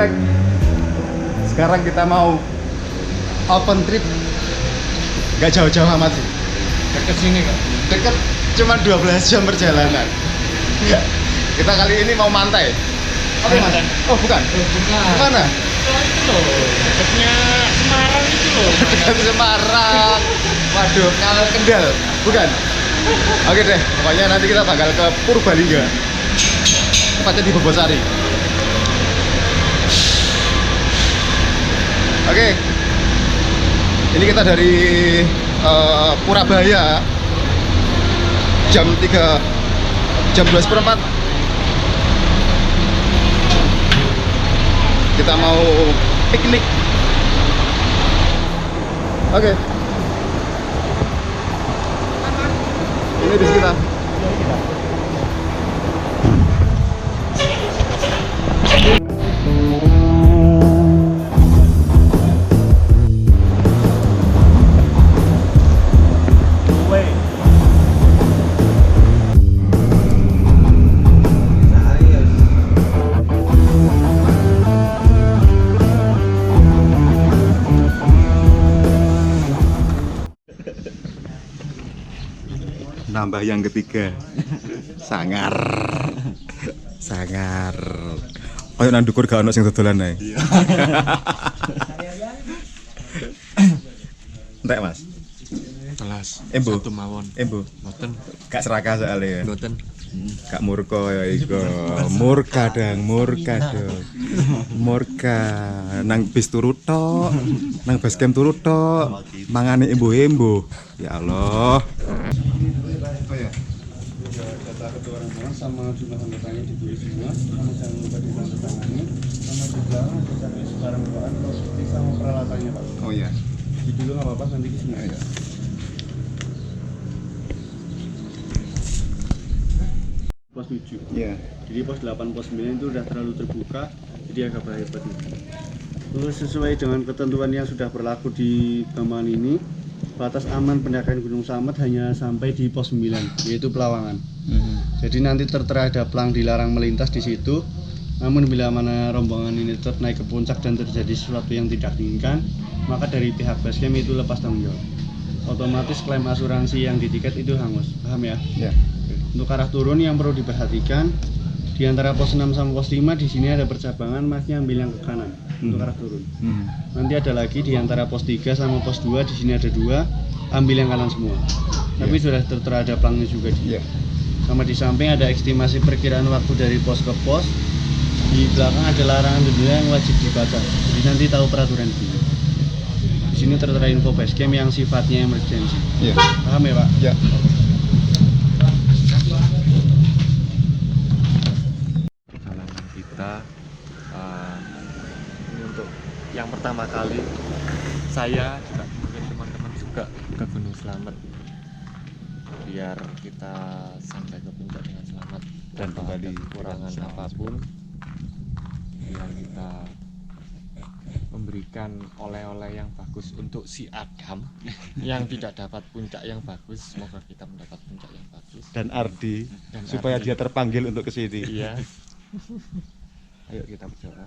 Geng. Sekarang kita mau open trip. Gak jauh-jauh amat sih. Deket sini kok. Deket, cuma 12 jam perjalanan. Kita kali ini mau mantai. Apa Mas? Mantai. Oh bukan. Bukan. Mana? Oh, itu loh. Dekatnya Semarang itu loh. Dekat Semarang. Waduh, Kendal. Bukan. Oke deh, pokoknya nanti kita bakal ke Purbalingga. Tepatnya di Bogosari. Oke. Ini kita dari Purabaya. Jam 12:04. Kita mau piknik. Oke. Ini bis kita. Nambah yang ketiga. Sangar. Ayo nang ndukur gak ono sing dodolan ae. Entek, Mas. Kelas. Embo. Satu mawon. Embo. Mboten. Gak serakah soalnya ya. Mboten. Gak murka ya iku. Murka dong. Murka. Nang bis turu tok. Nang base camp turu tok. Mangane embo-embo. Ya Allah. Oh ya. Data kedua orang sama jumlah anggotanya ditulis semua. Kamu jangan lupa ditandatangani. Sama juga servis barang bawaan logistik sama peralatannya, Pak. Oh iya. Di dulu nggak apa-apa, nanti ke sini aja. Pos 7. Iya. Jadi pos 8, pos 9 itu udah terlalu terbuka, jadi agak bahaya buat ini. Terus sesuai dengan ketentuan yang sudah berlaku di Bambangan ini, batas aman pendakian Gunung Slamet hanya sampai di pos 9, yaitu Pelawangan. Jadi nanti tertera ada plang dilarang melintas di situ. Namun bila mana rombongan ini tetap naik ke puncak dan terjadi sesuatu yang tidak diinginkan, maka dari pihak basecamp itu lepas tanggung jawab. Otomatis klaim asuransi yang di tiket itu hangus. Paham ya? Ya. Untuk arah turun yang perlu diperhatikan, di antara pos 6 sama pos 5 di sini ada percabangan, masnya ambil yang ke kanan untuk arah turun. Nanti ada lagi di antara pos 3 sama pos 2 di sini ada 2, ambil yang kanan semua. Tapi sudah tertera ada plangnya juga di. Sama di samping ada estimasi perkiraan waktu dari pos ke pos. Di belakang ada larangan denda yang wajib dibaca. Jadi nanti tahu peraturan di sini. Di sini tertera info basecamp yang sifatnya emergency. Iya. Paham ya, Pak? Ya. Perjalanan kita ini untuk yang pertama kali saya juga mungkin teman-teman juga ke Gunung Slamet, biar kita sampai ke puncak dengan selamat dan kembali kekurangan apapun, biar kita memberikan oleh-oleh yang bagus untuk si Adam yang tidak dapat puncak yang bagus. Semoga kita mendapat puncak yang bagus, Dan Ardi supaya dia terpanggil untuk ke sini. iya. Ayo kita berdoa.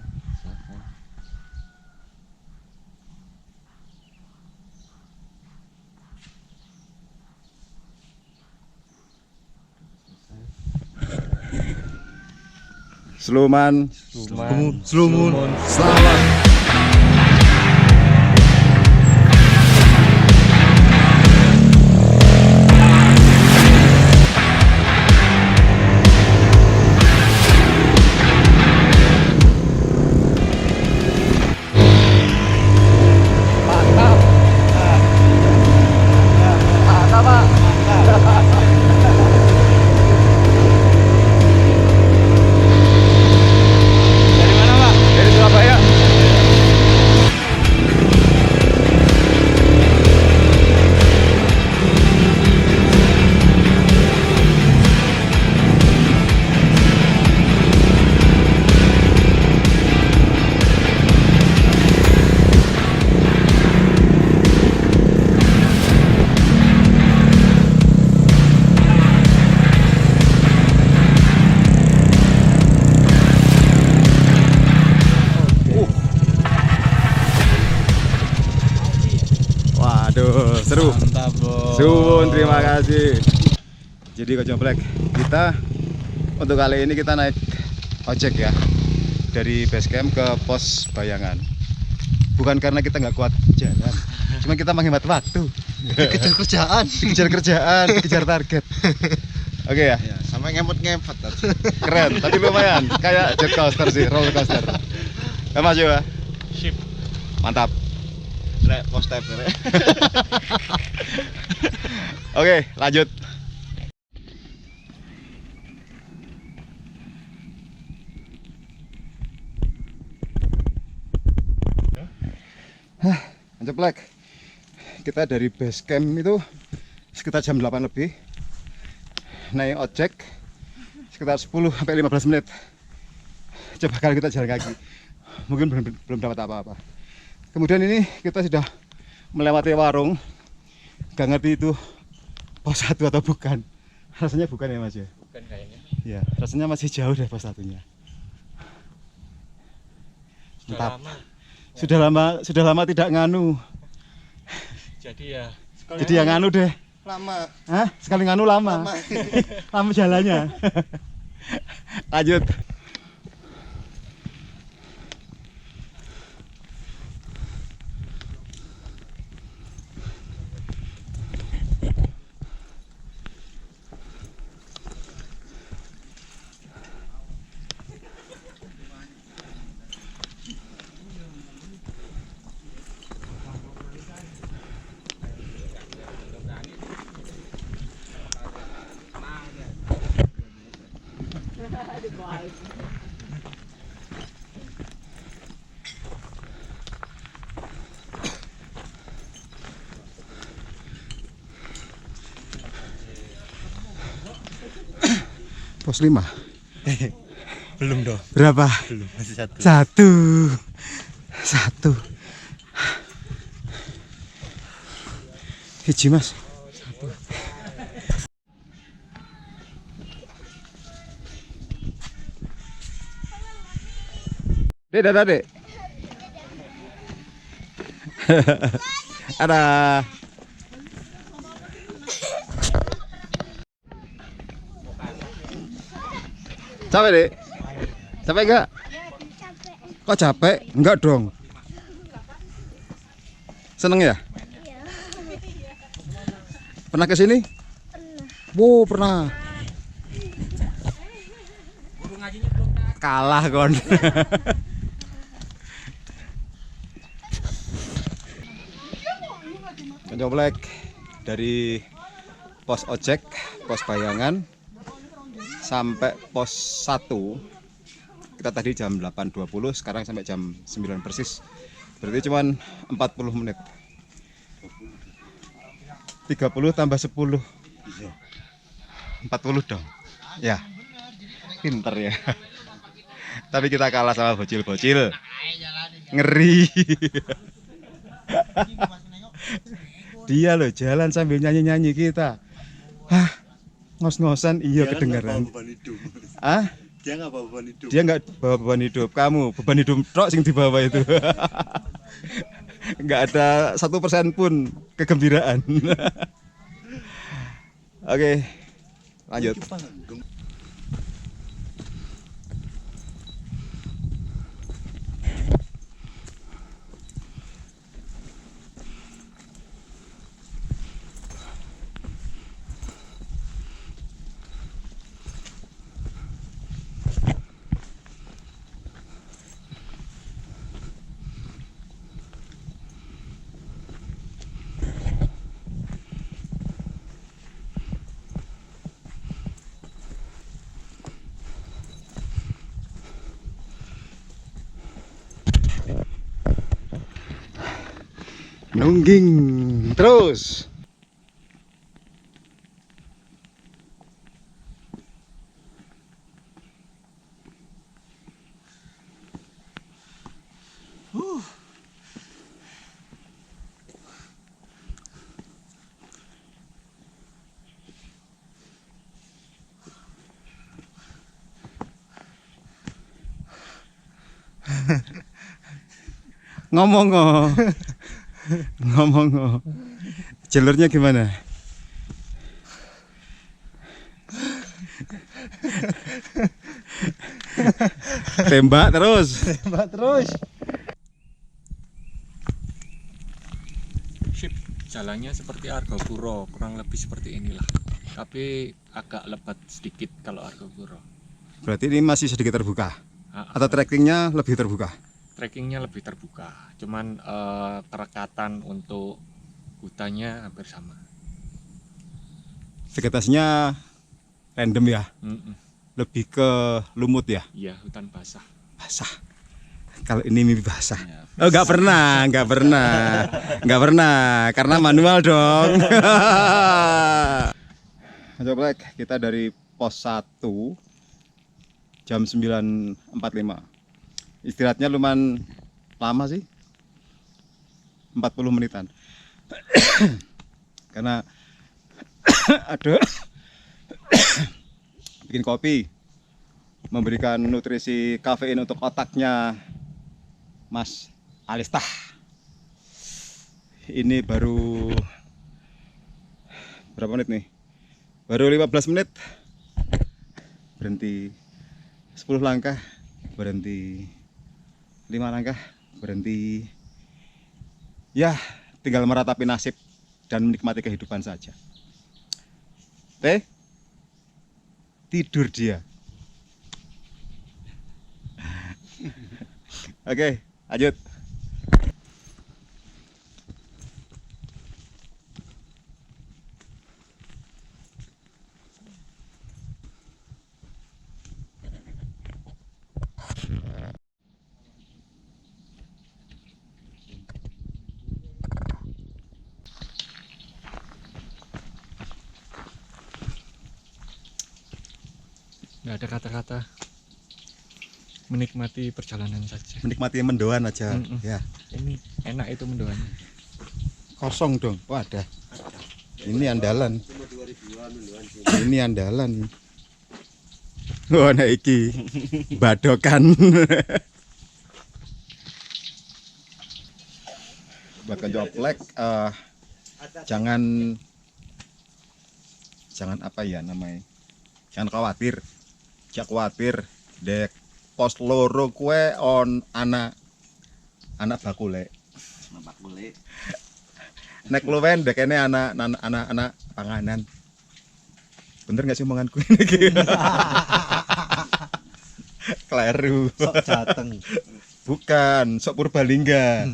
Silakan. Sluman. Selamat. Dari Surabaya. Suwun, terima kasih. Jadi Kojong kita untuk kali ini kita naik ojek ya, dari base camp ke pos Bayangan. Bukan karena kita nggak kuat jalan, cuma kita menghemat waktu. Dikejar kerjaan. Dikejar kerjaan, dikejar target. Oke ya? Ya, sampai ngemot-ngemot. Keren, tapi lumayan. Kayak jet coaster sih, roller coaster. Ya Mas Yowa? Sip. Mantap. Rek, pos step rek. Oke, lanjut. Menceplek. Kita dari base camp itu sekitar jam 8 lebih. Naik ojek sekitar 10 sampai 15 menit. Coba kali kita jalan kaki. Mungkin belum dapat apa-apa. Kemudian ini kita sudah melewati warung. Gak ngerti itu pos 1 atau bukan. Rasanya bukan ya Mas ya? Bukan kayaknya. Ya, rasanya masih jauh dari pos 1-nya. Mantap. Sudah lama tidak nganu. Jadi yang nganu deh. Lama. Hah? Sekali nganu lama. Lama jalannya. Lanjut. Pos 5. Belum dong. Berapa? Belum, masih satu. Satu. Hiji Mas. Dek, dadah dek. Ada. Capek dek? Capek enggak? Kok capek? Enggak dong. Seneng ya? Pernah ke sini? Pernah. Pernah. Kalah kon. Konjoplek dari pos ojek, pos Bayangan sampai pos 1. Kita tadi jam 8.20, sekarang sampai jam 9 persis. Berarti cuman 40 menit. 30 tambah 10. 40 dong. Ya. Pinter ya. Tapi kita kalah sama bocil-bocil. Ngeri. Dia loh jalan sambil nyanyi-nyanyi kita. Hah, ngos-ngosan iya kedengaran. Ah? Dia nggak bawa beban hidup. Dia nggak bawa beban hidup. Kamu beban hidup tok sing dibawa itu. Nggak ada 1% pun kegembiraan. Oke, lanjut. Nungging terus. Ngomong. Jalurnya gimana? Tembak terus. Tembak terus. Sip, jalannya seperti Argopuro, kurang lebih seperti inilah. Tapi agak lebat sedikit kalau Argopuro. Berarti ini masih sedikit terbuka. Ah, Atau trekkingnya lebih terbuka? trekkingnya lebih terbuka, cuman kerekatan untuk hutannya hampir sama. Vegetasinya random ya, Mm-mm. lebih ke lumut ya, Iya, hutan basah. basah. Kalau ini mie basah. Oh nggak pernah, karena manual dong. Coba kita dari pos 1 jam 9.45. Istirahatnya lumayan lama sih, 40 menitan. Karena ada bikin kopi, memberikan nutrisi kafein untuk otaknya Mas Alistah. Ini baru berapa menit nih? Baru 15 menit. Berhenti 10 langkah, berhenti 5 langkah, berhenti. Ya, tinggal meratapi nasib dan menikmati kehidupan saja. Tidur dia. Oke, lanjut. Nggak ada kata-kata, menikmati perjalanan saja. Menikmati mendoan aja. Mm-mm. Ya, Ini enak itu mendoannya. kosong dong. Oh, ada. Ini andalan. Ini andalan. Oh, nah iki badokan. Buat kejoplek, jangan apa ya namanya? Jangan khawatir. Jangan khawatir. Dek pos loro kue on anak bakule. Nek luwen dek ini anak panganan. Bener nggak sih omonganku ini? Kleru. Sok jateng. Bukan, sok Purbalingga.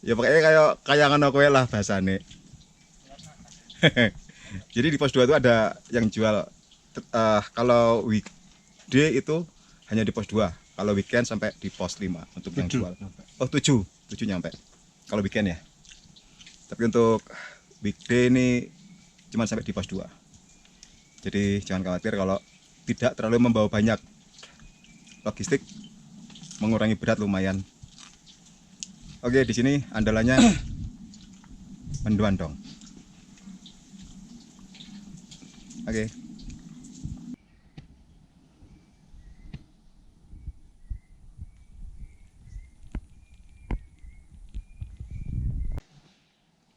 Ya pokoknya kayak ngono kowe lah bahasane. Jadi di pos 2 itu ada yang jual kalau weekday itu hanya di pos 2. Kalau weekend sampai di pos 5 untuk yang jual. Oh 7 nyampe. Kalau weekend ya. Tapi untuk weekday ini cuma sampai di pos 2. Jadi jangan khawatir kalau tidak terlalu membawa banyak logistik, mengurangi berat lumayan. Oke, di sini andalannya mendoan dong. Oke.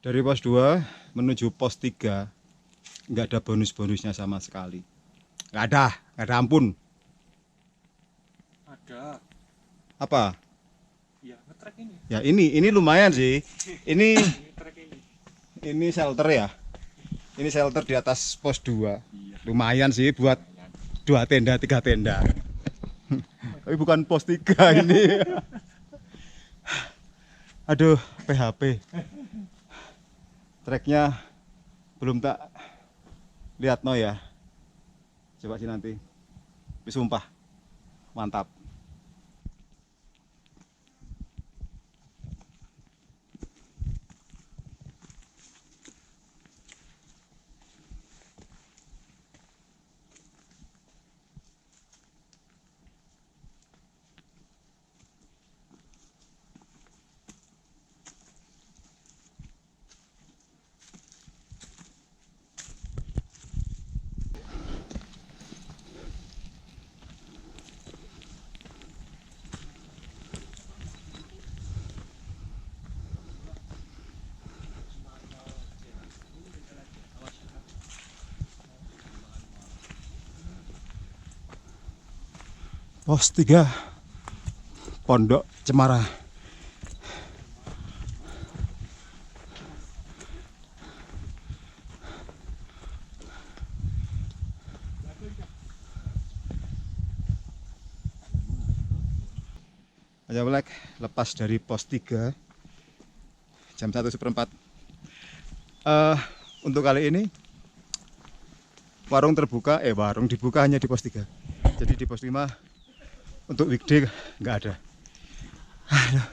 Dari pos 2 menuju pos 3 nggak ada bonus-bonusnya sama sekali. Nggak ada ampun. Ada. Apa? Ya, ngetrek ini. Ya ini lumayan sih. Ini Ngetrek ini. ini shelter ya. Ini shelter di atas pos 2. Iya. Lumayan sih buat 2 tenda, 3 tenda. Tapi bukan pos 3 ini. Aduh, PHP. Treknya belum tak lihat no ya. Coba sih nanti. Tapi sumpah mantap. Pos 3 Pondok Cemara. Ayo Black, lepas dari pos 3 jam 1:04. Untuk kali ini warung dibuka hanya di pos 3. Jadi di pos 5 untuk weekday nggak ada. Aduh,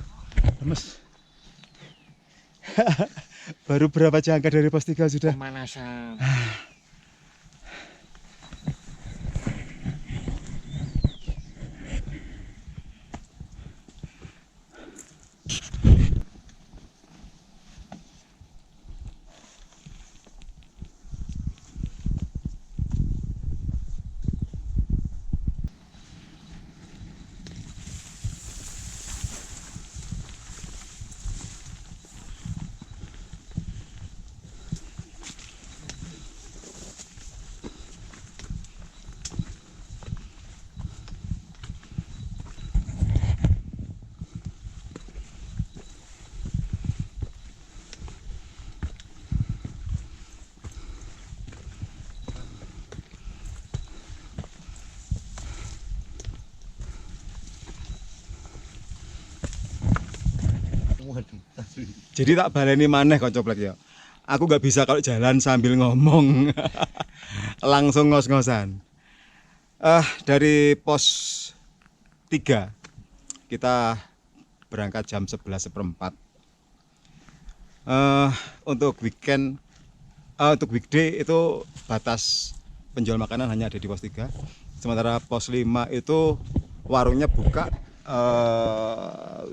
lemes. Baru berapa jangka dari pos 3 sudah Pemanasan. Jadi tak baleni maneh kok coplek ya. Aku nggak bisa kalau jalan sambil ngomong. Langsung ngos-ngosan. Dari pos 3 kita berangkat jam 11:04. Untuk weekend, untuk weekday itu batas penjual makanan hanya ada di pos 3. Sementara pos 5 itu warungnya buka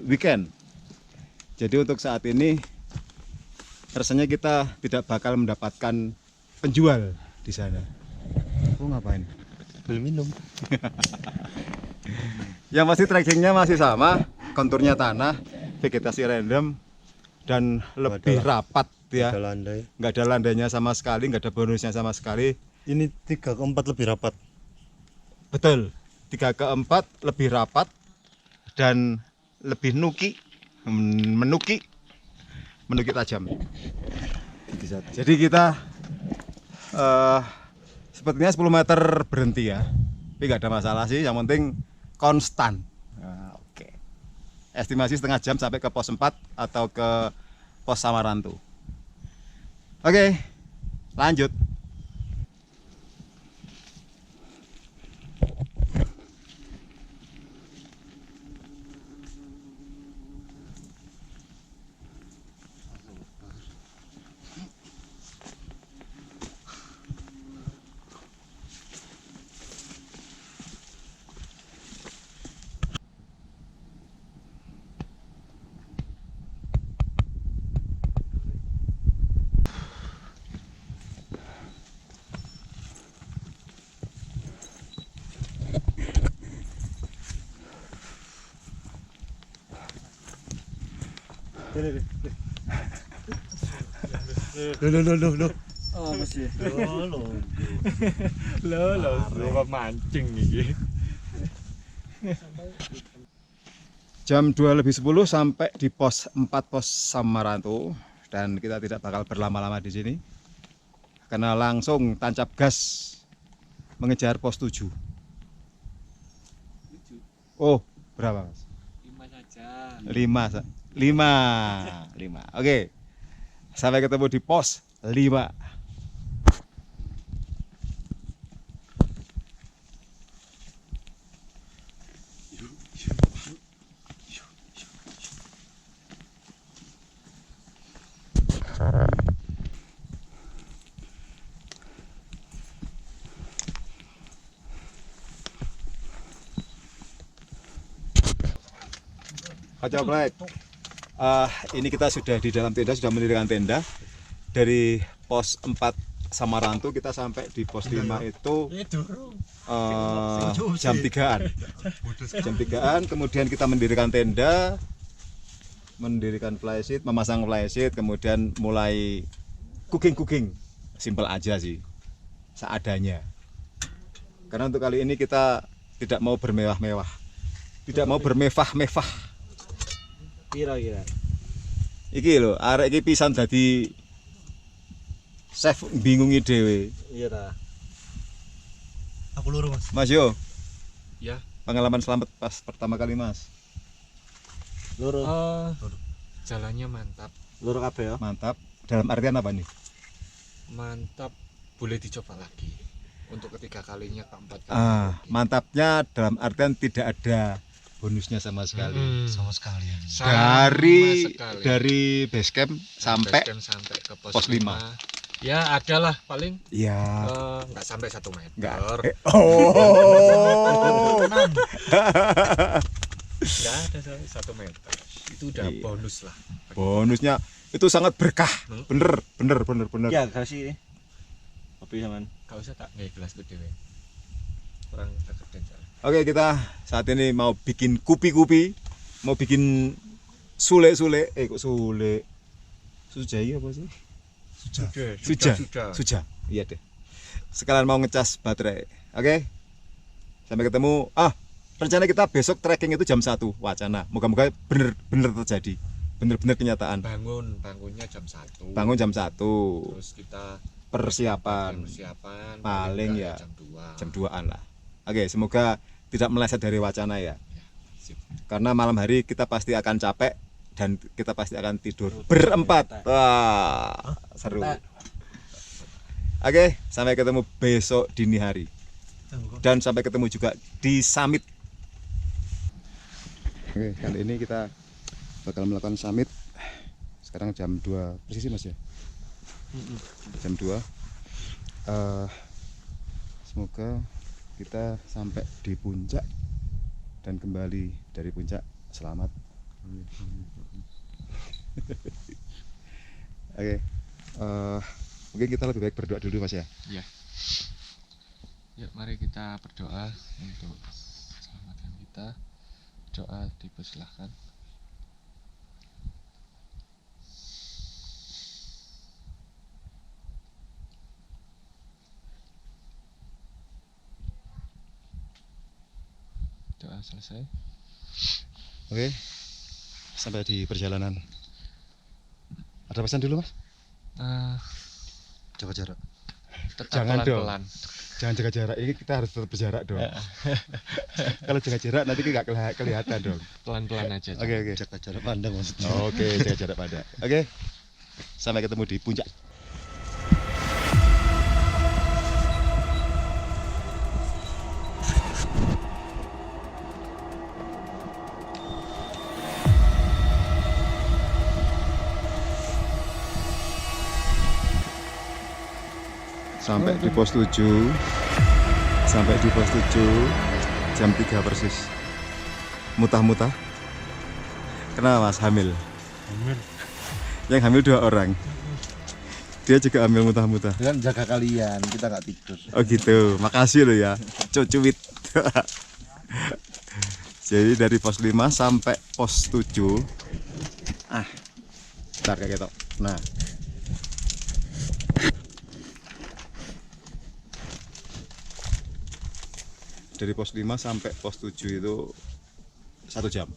weekend. Jadi untuk saat ini rasanya kita tidak bakal mendapatkan penjual di sana. Oh ngapain? Beli minum. Yang pasti trekkingnya masih sama, konturnya tanah, vegetasi random dan lebih rapat ya. Landai. Nggak ada landainya sama sekali, nggak ada bonusnya sama sekali. Ini 3/4 lebih rapat. Betul, 3/4 lebih rapat dan lebih menuki tajam. Jadi kita sepertinya 10 meter berhenti ya, tapi nggak ada masalah sih, yang penting konstan. Oke. Estimasi setengah jam sampai ke pos 4 atau ke pos Samarantu. Oke, lanjut. Loh. Oh, masih. Lo mancing nih. Jam 2:10 sampai di pos 4 pos Samarantu, dan kita tidak bakal berlama-lama di sini karena langsung tancap gas mengejar pos 7. Oh, berapa Mas? 5 saja. 5. Oke. Sampai ketemu di pos 5. Kacau Black. Ini kita sudah di dalam tenda, sudah mendirikan tenda. Dari pos 4 Samarantu kita sampai di pos 5 itu jam 3-an. Jam 3-an, kemudian kita mendirikan tenda, mendirikan flysheet, memasang flysheet, kemudian mulai cooking. Simple aja sih, seadanya. Karena untuk kali ini kita tidak mau bermewah-mewah, tidak mau bermewah-mewah. Kira-kira. Iki lho, arek iki pisan dadi chef bingungi dhewe. Iya ta. Aku luru Mas. Mas yo, Ya. pengalaman selamat pas pertama kali Mas. Loro. Jalannya mantap, Loro kabeh ya. Mantap. Dalam artian apa nih? mantap, boleh dicoba lagi untuk ketiga kalinya, keempat kalinya. lagi. Mantapnya dalam artian tidak ada bonusnya sama sekali. Sama sekali ya. Sama sekali. Dari base camp sampai Base camp sampai ke pos pos 5. Ya adalah paling ya nggak sampai 1 meter. enggak. Nggak ada sampai 1 meter. Itu udah Iya. bonus lah. Bonusnya itu sangat berkah. Bener. Ya kasih kopi sampean. Gak usah tak nggak gelas gede we. Kurang dekat dan jalan. Oke, kita saat ini mau bikin kupi-kupi, mau bikin sule-sule, kok sule? Sujai apa sih? Suja. Iya deh. Sekalian mau ngecas baterai. Oke. Sampai ketemu. Rencana kita besok trekking itu jam 1 wacana. Moga-moga bener terjadi. Bener-bener kenyataan. Bangunnya jam 1. Bangun jam 1. Terus kita Persiapan paling ya jam 2. jam 2-an lah. Oke, semoga tidak meleset dari wacana ya. Sip. Karena malam hari kita pasti akan capek dan kita pasti akan tidur berempat. Wah, seru. Oke, sampai ketemu besok dini hari. Dan sampai ketemu juga di summit. Oke, kali ini kita bakal melakukan summit. Sekarang jam 2 persis Mas ya. Jam 2. Semoga kita sampai di puncak dan kembali dari puncak selamat. Oke, mungkin kita lebih baik berdoa dulu Mas ya. Ya. Yuk mari kita berdoa untuk keselamatan kita. Doa dipersilahkan. Doa selesai. Oke, sampai di perjalanan. Ada pesan dulu Mas? Jaga jarak. Tetap Jangan dong. pelan-pelan. Jangan jaga jarak, ini kita harus tetap berjarak dong. Kalau jaga jarak nanti nggak kelihatan dong. Pelan-pelan aja. Oke. Jaga jarak pandang maksudnya. Oke, jaga jarak pada. Oke, sampai ketemu di puncak. Sampai di pos 7. Sampai di pos 7 jam 3 persis. Mutah-mutah. Kenapa Mas hamil? Yang hamil 2 orang. Dia juga hamil mutah-mutah. Kan jaga kalian, kita nggak tidur. Oh gitu. Makasih loh ya. Cucuit. Jadi dari pos 5 sampai pos 7. Bentar kayak gitu. Nah. Dari pos 5 sampai pos 7 itu 1 jam.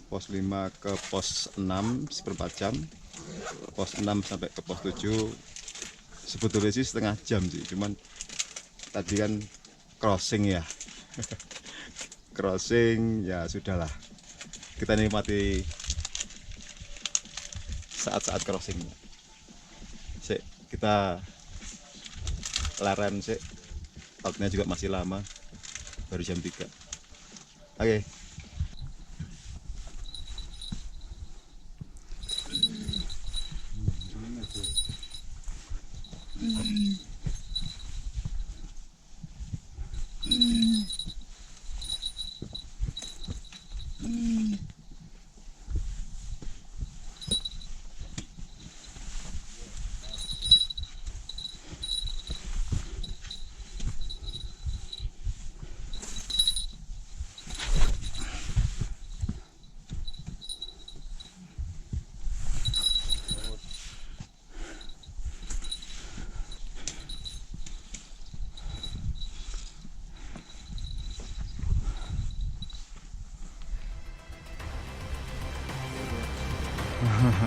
Pos 5 ke pos 6 1/4 jam. Pos 6 sampai ke pos 7 sebetulnya sih setengah jam sih, cuman tadi kan crossing ya. Crossing ya sudahlah. Kita nikmati saat-saat crossing. Kita leren sih. Waktunya juga masih lama, baru jam 3. Oke. Sama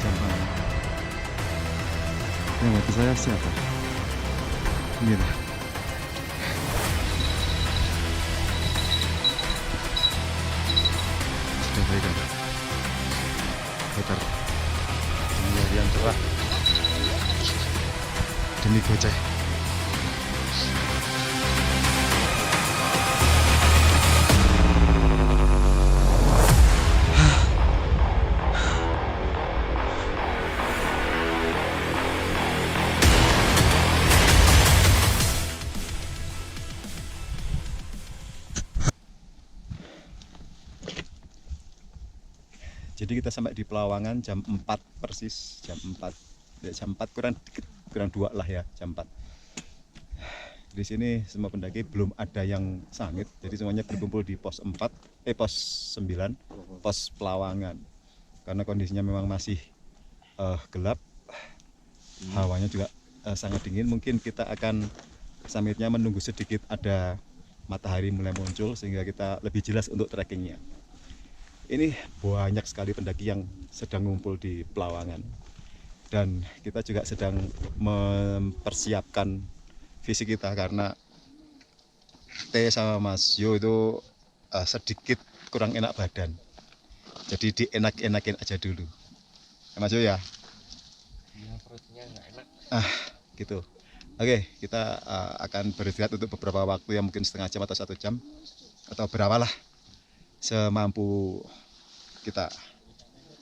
jam. Yang mati saya siapa? Ini dah. Sudah baik kan? Putar. Demi yang cerah. Demi goceh. Jadi kita sampai di Pelawangan jam 4 persis, jam 4. Ya, jam 4 kurang dikit, kurang 2 lah ya, jam 4. Di sini semua pendaki belum ada yang summit, jadi semuanya berkumpul di pos 4, pos 9, pos Pelawangan. Karena kondisinya memang masih gelap, hawanya juga sangat dingin. Mungkin kita akan summitnya menunggu sedikit ada matahari mulai muncul sehingga kita lebih jelas untuk trekkingnya. Ini banyak sekali pendaki yang sedang ngumpul di Pelawangan, dan kita juga sedang mempersiapkan fisik kita karena T sama Mas Yo itu sedikit kurang enak badan, jadi dienak-enakin aja dulu ya, Mas Yo ya. Perutnya nggak enak. Gitu. Oke, kita akan beristirahat untuk beberapa waktu, yang mungkin setengah jam atau 1 jam atau berapalah semampu kita.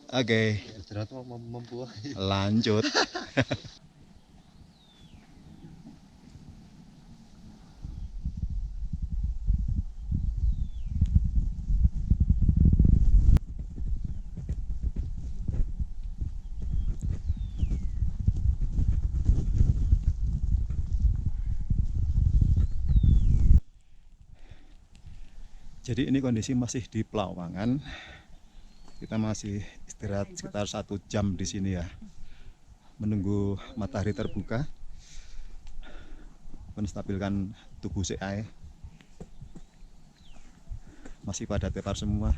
Oke, Istirahat mampu. lanjut. Jadi ini kondisi masih di Pelawangan. Kita masih istirahat sekitar 1 jam di sini ya, menunggu matahari terbuka, menstabilkan tubuh CAE. Masih pada tepar semua.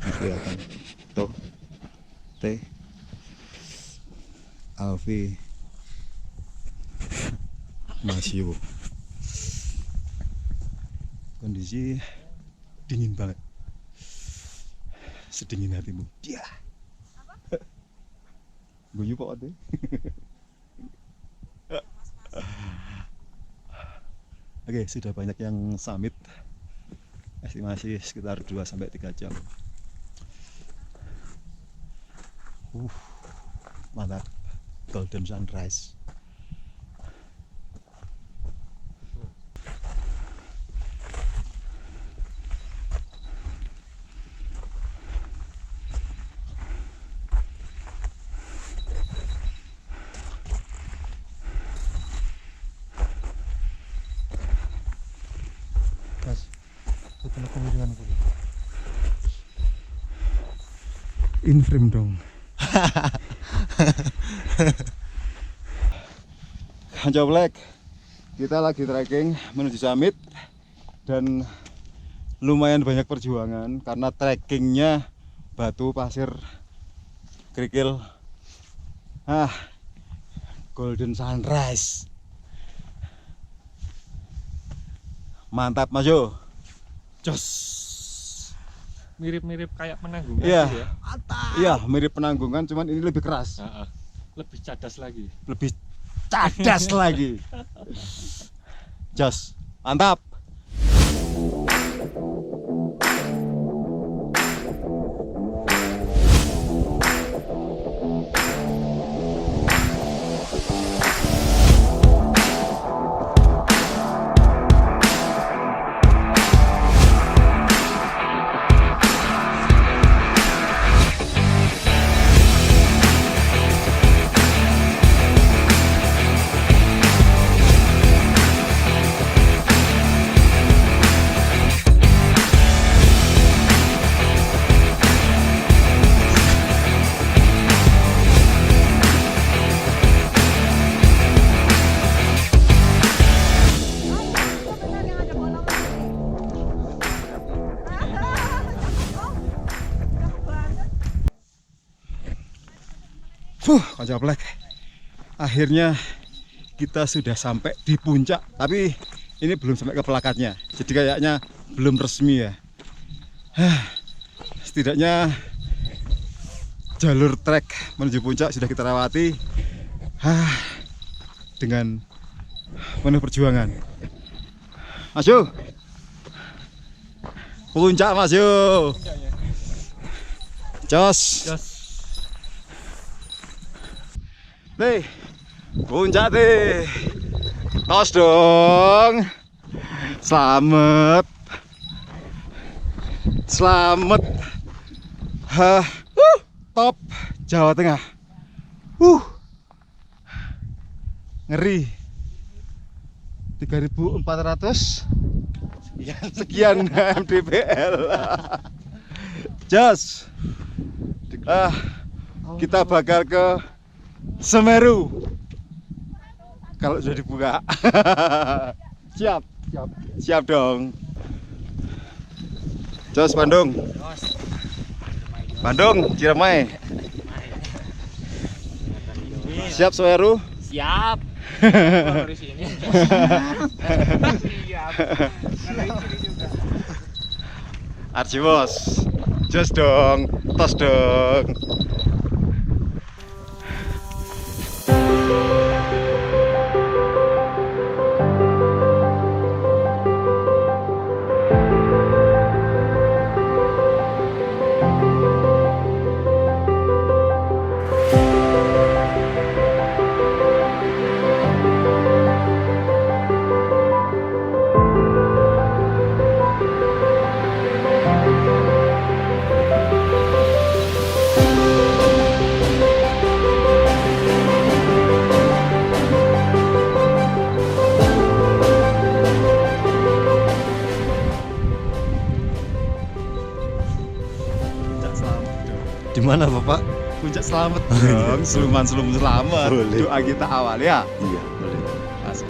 Kelihatan tuh T, Alfi, Mas Yo. Kondisi dingin banget, sedingin hatimu. Ya. Guyu kok deh. Oke, sudah banyak yang summit. Estimasi sekitar 2-3 jam. Mantap. Golden sunrise. Betul kemiringanku. In frame dong. Joblek, kita lagi trekking menuju summit dan lumayan banyak perjuangan karena trekkingnya batu, pasir, kerikil. Golden sunrise. Mantap Mas Yo. Jos. Mirip-mirip kayak Penanggungan Iya. gitu ya. Iya, mirip Penanggungan, cuman ini lebih keras, Lebih cadas lagi. lebih cadas lagi. Jos, mantap. Koncoplek. Akhirnya kita sudah sampai di puncak, tapi ini belum sampai ke plakatnya. Jadi kayaknya belum resmi ya. Setidaknya jalur trek menuju puncak sudah kita lewati dengan penuh perjuangan. Mas Yo. Puncak Mas Yo. Jos. Nih, puncak deh. Tos dong. Selamat. Selamat. Top Jawa Tengah. Ngeri. 3.400 sekian mdpl. Jos. Kita bakal ke Semeru kalau sudah dibuka. Siap dong. Jos Bandung. Bandung Ciremai. Siap Semeru? Siap. Dari sini. Siap. Arji Bos. Jos dong, tos dong. Di mana Bapak? Puncak selamat dong, seluman selamat. Boleh. Doa kita awal ya. Iya, boleh. Asik.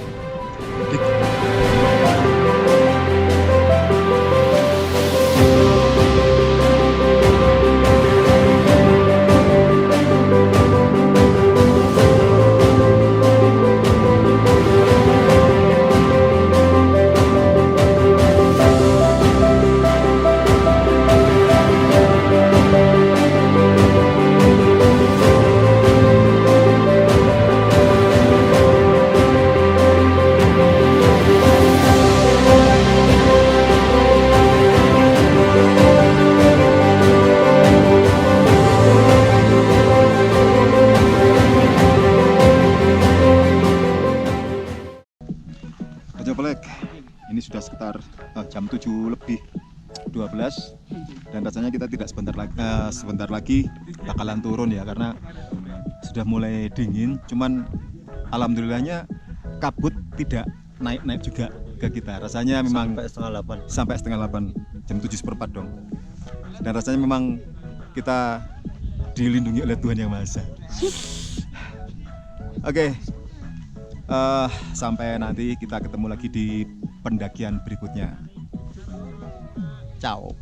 Koncoplek, ini sudah sekitar jam 7 lebih 12 dan rasanya kita tidak sebentar lagi bakalan turun ya, karena sudah mulai dingin. Cuman alhamdulillahnya kabut tidak naik juga ke kita. Rasanya memang sampai setengah 8 jam 7:15 dong. Dan rasanya memang kita dilindungi oleh Tuhan Yang Maha Esa. Oke. Sampai nanti kita ketemu lagi di pendakian berikutnya. Ciao.